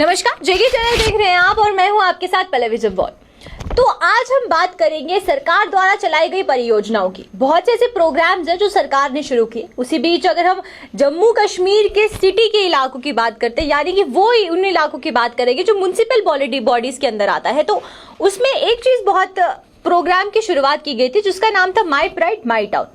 नमस्कार, जेके चैनल देख रहे हैं आप और मैं हूं आपके साथ पल्लवी जब्बार। तो आज हम बात करेंगे सरकार द्वारा चलाई गई परियोजनाओं की। बहुत से ऐसे प्रोग्राम्स हैं जो सरकार ने शुरू किए। उसी बीच अगर हम जम्मू कश्मीर के सिटी के इलाकों की बात करते हैं, यानी कि वो उन इलाकों की बात करेंगे जो म्युनिसिपल बॉडीज के अंदर आता है, तो उसमें एक चीज बहुत प्रोग्राम की शुरुआत की गई थी जिसका नाम था माई प्राइड माई टाउन।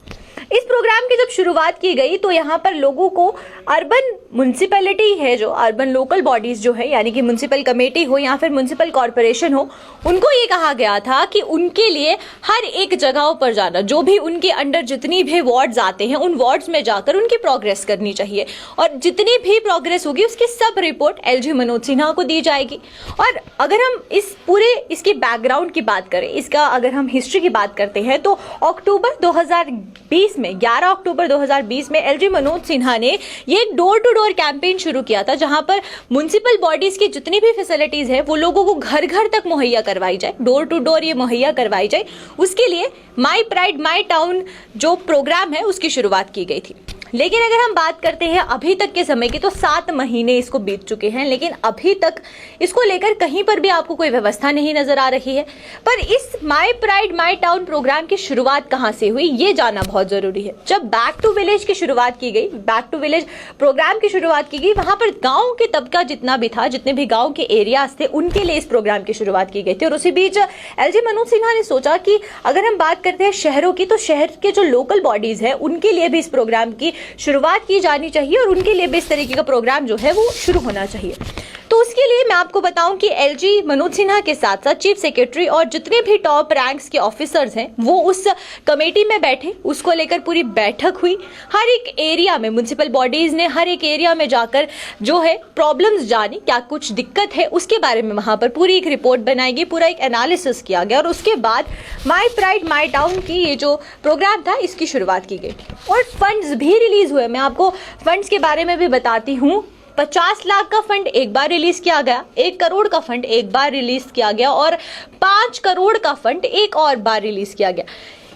इस प्रोग्राम की जब शुरुआत की गई तो यहाँ पर लोगों को अर्बन म्युनिसिपैलिटी है, जो अर्बन लोकल बॉडीज जो है, यानी कि म्युनिसिपल कमेटी हो या फिर म्युनिसिपल कॉर्पोरेशन हो, उनको ये कहा गया था कि उनके लिए हर एक जगहों पर जाना, जो भी उनके अंडर जितनी भी वार्ड्स आते हैं उन वार्ड्स में जाकर उनकी प्रोग्रेस करनी चाहिए और जितनी भी प्रोग्रेस होगी उसकी सब रिपोर्ट एलजी मनोज सिन्हा को दी जाएगी। और अगर हम इसके बैकग्राउंड की बात करें, इसका अगर हम हिस्ट्री की बात करते हैं, तो अक्टूबर 2020 में 11 अक्टूबर 2020 में एलजी मनोज सिन्हा ने ये डोर टू डोर कैंपेन शुरू किया था, जहां पर म्युनिसिपल बॉडीज की जितनी भी फैसिलिटीज है वो लोगों को घर घर तक मुहैया करवाई जाए, डोर टू डोर ये मुहैया करवाई जाए। उसके लिए माई प्राइड माई टाउन जो प्रोग्राम है उसकी शुरुआत की गई थी। लेकिन अगर हम बात करते हैं अभी तक के समय की, तो 7 महीने इसको बीत चुके हैं, लेकिन अभी तक इसको लेकर कहीं पर भी आपको कोई व्यवस्था नहीं नजर आ रही है। पर इस my pride my town programme की शुरुआत कहां से हुई ये जानना बहुत जरूरी है। जब बैक टू विलेज की शुरुआत की गई, बैक टू विलेज प्रोग्राम की शुरुआत की गई, वहां पर गांव के तबका जितना भी था, जितने भी गांव के एरियाज थे, उनके लिए इस प्रोग्राम की शुरुआत की गई थी। और उसी बीच एलजी मनोज सिन्हा ने सोचा कि अगर हम बात करते हैं शहरों की, तो शहर के जो लोकल बॉडीज है उनके लिए भी इस प्रोग्राम की शुरुआत की जानी चाहिए और उनके लिए भी इस तरीके का प्रोग्राम जो है वो शुरू होना चाहिए। तो उसके लिए मैं आपको बताऊं कि एलजी मनोज सिन्हा के साथ साथ चीफ सेक्रेटरी और जितने भी टॉप रैंक्स के ऑफिसर्स हैं वो उस कमेटी में बैठे, उसको लेकर पूरी बैठक हुई। हर एक एरिया में म्युनिसिपल बॉडीज ने हर एक एरिया में जाकर जो है प्रॉब्लम्स जानी, क्या कुछ दिक्कत है उसके बारे में वहां पर पूरी एक रिपोर्ट बनाई गई, पूरा एक एनालिसिस किया गया और उसके बाद माई प्राइड माई टाउन की ये जो प्रोग्राम था इसकी शुरुआत की गई और फंड्स भी रिलीज हुए। मैं आपको फंड्स के बारे में भी बताती हूँ। 50 लाख का फंड एक बार रिलीज किया गया, 1 करोड़ का फंड एक बार रिलीज किया गया और 5 करोड़ का फंड एक और बार रिलीज किया गया।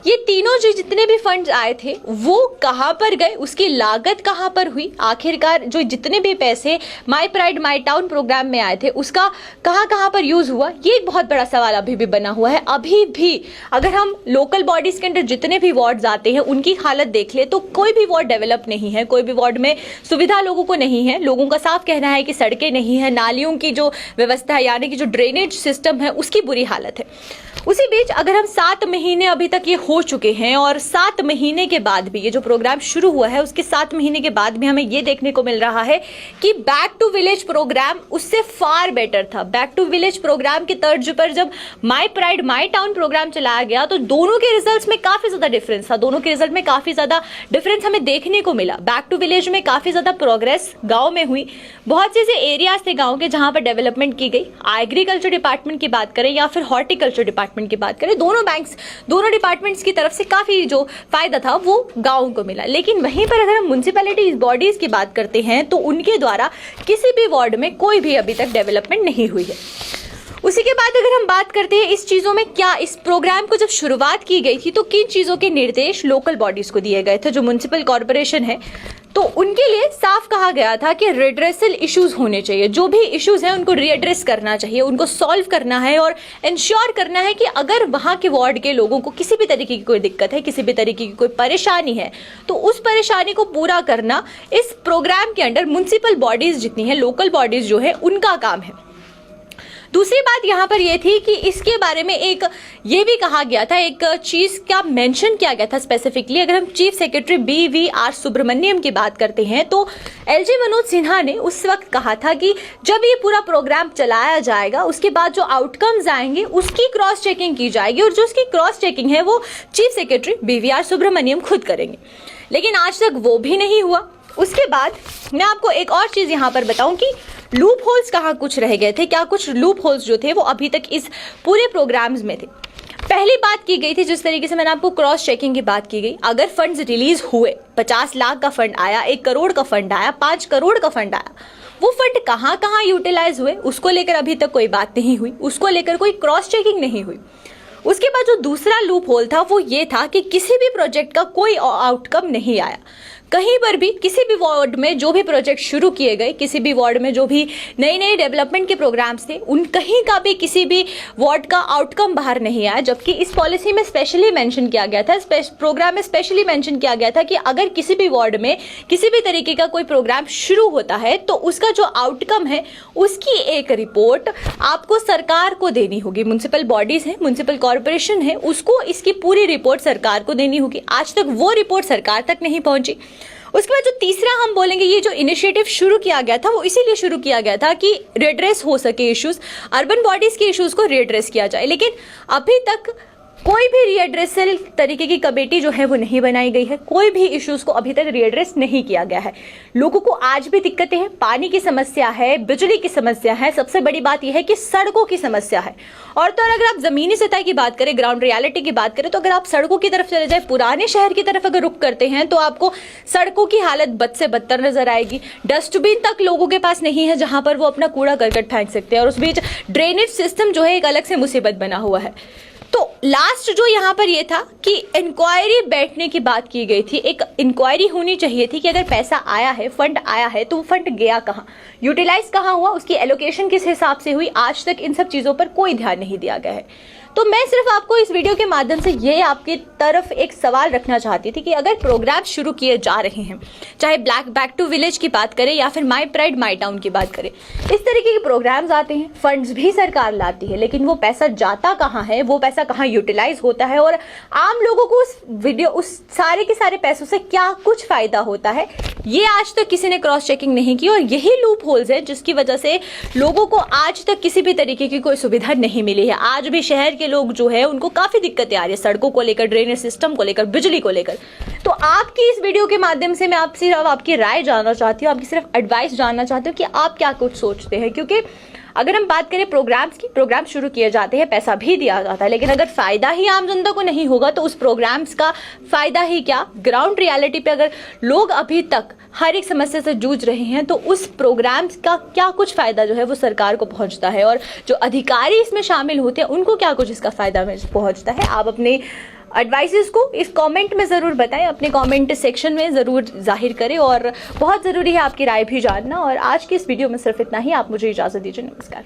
ये तीनों जो जितने भी फंड्स आए थे वो कहां पर गए, उसकी लागत कहां पर हुई, आखिरकार जो जितने भी पैसे my pride my town programme में आए थे उसका कहां पर यूज हुआ, ये एक बहुत बड़ा सवाल अभी भी बना हुआ है। अभी भी अगर हम लोकल बॉडीज के अंदर जितने भी वार्ड्स आते हैं उनकी हालत देख ले तो कोई भी वार्ड डेवलप नहीं है, कोई भी वार्ड में सुविधा लोगों को नहीं है। लोगों का साफ कहना है कि सड़कें नहीं है, नालियों की जो व्यवस्था है यानी कि जो ड्रेनेज सिस्टम है उसकी बुरी हालत है। उसी बीच अगर हम 7 महीने अभी तक ये हो चुके हैं और 7 महीने के बाद भी ये जो प्रोग्राम शुरू हुआ है उसके 7 महीने के बाद भी हमें ये देखने को मिल रहा है कि बैक टू विलेज प्रोग्राम उससे फार बेटर था। बैक टू विलेज प्रोग्राम की तर्ज पर जब my pride my town programme चलाया गया तो दोनों के रिजल्ट्स में काफी ज्यादा डिफरेंस था, दोनों के रिजल्ट में काफी ज्यादा डिफरेंस हमें देखने को मिला। बैक टू विलेज में काफी ज्यादा प्रोग्रेस गांव में हुई, बहुत से ऐसे एरियाज थे गांव के जहां पर डेवलपमेंट की गई। एग्रीकल्चर डिपार्टमेंट की बात करें या फिर हॉर्टिकल्चर डिपार्टमेंट की बात करें, दोनों डिपार्टमेंट्स की तरफ से काफी जो फायदा था वो गांव को मिला। लेकिन वहीं पर अगर हम म्युनिसिपैलिटी बॉडीज की बात करते हैं तो उनके द्वारा किसी भी वार्ड में कोई भी अभी तक डेवलपमेंट नहीं हुई है। उसी के बाद अगर हम बात करते हैं इस चीजों में, क्या इस प्रोग्राम को जब शुरुआत की गई थी तो किन चीजों के निर्देश लोकल बॉडीज को दिए गए थे, जो म्युनिसिपल कॉर्पोरेशन है, तो उनके लिए साफ कहा गया था कि रिड्रेसल इश्यूज होने चाहिए। जो भी इश्यूज हैं उनको रीएड्रेस करना चाहिए, उनको सॉल्व करना है और इंश्योर करना है कि अगर वहां के वार्ड के लोगों को किसी भी तरीके की कोई दिक्कत है, किसी भी तरीके की कोई परेशानी है, तो उस परेशानी को पूरा करना इस प्रोग्राम के अंडर म्युनिसिपल बॉडीज जितनी है, लोकल बॉडीज जो है, उनका काम है। दूसरी बात यहाँ पर यह थी कि इसके बारे में एक ये भी कहा गया था, एक चीज का मेंशन किया गया था स्पेसिफिकली। अगर हम चीफ सेक्रेटरी BVR सुब्रमण्यम की बात करते हैं तो एलजी मनोज सिन्हा ने उस वक्त कहा था कि जब ये पूरा प्रोग्राम चलाया जाएगा उसके बाद जो आउटकम्स आएंगे उसकी क्रॉस चेकिंग की जाएगी और जो उसकी क्रॉस चेकिंग है वो चीफ सेक्रेटरी BVR सुब्रमण्यम खुद करेंगे। लेकिन आज तक वो भी नहीं हुआ। उसके बाद मैं आपको एक और चीज यहाँ पर बताऊं कि लूप होल्स कहाँ कुछ रह गए थे, क्या कुछ लूप होल्स जो थे वो अभी तक इस पूरे प्रोग्राम्स में थे। पहली बात की गई थी, जिस तरीके से मैंने आपको क्रॉस चेकिंग की बात की गई, अगर फंड्स रिलीज हुए, 50 लाख का फंड आया, 1 करोड़ का फंड आया, 5 करोड़ का फंड आया, वो फंड कहाँ कहाँ यूटिलाइज हुए उसको लेकर अभी तक कोई बात नहीं हुई, उसको लेकर कोई क्रॉस चेकिंग नहीं हुई। उसके बाद जो दूसरा लूप होल था वो ये था कि किसी भी प्रोजेक्ट का कोई आउटकम नहीं आया। कहीं पर भी किसी भी वार्ड में जो भी प्रोजेक्ट शुरू किए गए, किसी भी वार्ड में जो भी नई नई डेवलपमेंट के प्रोग्राम्स थे, उन कहीं का भी किसी भी वार्ड का आउटकम बाहर नहीं आया। जबकि इस पॉलिसी में स्पेशली मेंशन किया गया था, प्रोग्राम में स्पेशली मेंशन किया गया था कि अगर किसी भी वार्ड में किसी भी तरीके का कोई प्रोग्राम शुरू होता है तो उसका जो आउटकम है उसकी एक रिपोर्ट आपको सरकार को देनी होगी। म्युनिसिपल बॉडीज है, म्युनिसिपल कॉर्पोरेशन है, उसको इसकी पूरी रिपोर्ट सरकार को देनी होगी। आज तक वो रिपोर्ट सरकार तक नहीं पहुंची। उसके बाद जो तीसरा हम बोलेंगे, ये जो इनिशिएटिव शुरू किया गया था वो इसीलिए शुरू किया गया था कि रेड्रेस हो सके इश्यूज, अर्बन बॉडीज के इश्यूज को रेड्रेस किया जाए। लेकिन अभी तक कोई भी रीएड्रेसल तरीके की कमेटी जो है वो नहीं बनाई गई है। कोई भी इश्यूज को अभी तक रीएड्रेस नहीं किया गया है। लोगों को आज भी दिक्कतें हैं, पानी की समस्या है, बिजली की समस्या है, सबसे बड़ी बात यह है कि सड़कों की समस्या है। और तो अगर आप जमीनी सतह की बात करें, ग्राउंड रियलिटी की बात करें, तो अगर आप सड़कों की तरफ चले जाए, पुराने शहर की तरफ अगर रुख करते हैं तो आपको सड़कों की हालत बद से बदतर नजर आएगी। डस्टबिन तक लोगों के पास नहीं है जहां पर वो अपना कूड़ा करकट फेंक सकते हैं, और उस बीच ड्रेनेज सिस्टम जो है एक अलग से मुसीबत बना हुआ है। तो लास्ट जो यहाँ पर ये था कि इंक्वायरी बैठने की बात की गई थी। एक इंक्वायरी होनी चाहिए थी कि अगर पैसा आया है, फंड आया है, तो वो फंड गया कहाँ, यूटिलाइज कहाँ हुआ, उसकी एलोकेशन किस हिसाब से हुई। आज तक इन सब चीजों पर कोई ध्यान नहीं दिया गया है। तो मैं सिर्फ आपको इस वीडियो के माध्यम से ये आपकी तरफ एक सवाल रखना चाहती थी कि अगर प्रोग्राम शुरू किए जा रहे हैं, चाहे बैक टू विलेज की बात करें या फिर माई प्राइड माई टाउन की बात करें, इस तरीके के प्रोग्राम्स आते हैं, फंड्स भी सरकार लाती है, लेकिन वो पैसा जाता कहाँ है, वो पैसा कहाँ यूटिलाइज होता है, और आम लोगों को उस सारे के सारे पैसों से क्या कुछ फायदा होता है, ये आज तक किसी ने क्रॉस चेकिंग नहीं की। और यही लूप होल्स है जिसकी वजह से लोगों को आज तक किसी भी तरीके की कोई सुविधा नहीं मिली है। आज भी शहर के लोग जो है उनको काफी दिक्कतें आ रही है, सड़कों को लेकर, ड्रेनेज सिस्टम को लेकर, बिजली को लेकर। तो आपकी इस वीडियो के माध्यम से मैं आपसे आपकी राय जानना चाहती हूँ, आपकी सिर्फ एडवाइस जानना चाहती हूँ कि आप क्या कुछ सोचते हैं। क्योंकि अगर हम बात करें प्रोग्राम्स की, प्रोग्राम शुरू किए जाते हैं, पैसा भी दिया जाता है, लेकिन अगर फायदा ही आम जनता को नहीं होगा तो उस प्रोग्राम्स का फायदा ही क्या। ग्राउंड रियलिटी पे अगर लोग अभी तक हर एक समस्या से जूझ रहे हैं तो उस प्रोग्राम्स का क्या कुछ फायदा जो है वो सरकार को पहुंचता है, और जो अधिकारी इसमें शामिल होते हैं उनको क्या कुछ इसका फायदा पहुंचता है। आप अपने एडवाइसेस को इस कमेंट में ज़रूर बताएं, अपने कमेंट सेक्शन में ज़रूर जाहिर करें, और बहुत ज़रूरी है आपकी राय भी जानना। और आज की इस वीडियो में सिर्फ इतना ही। आप मुझे इजाज़त दीजिए। नमस्कार।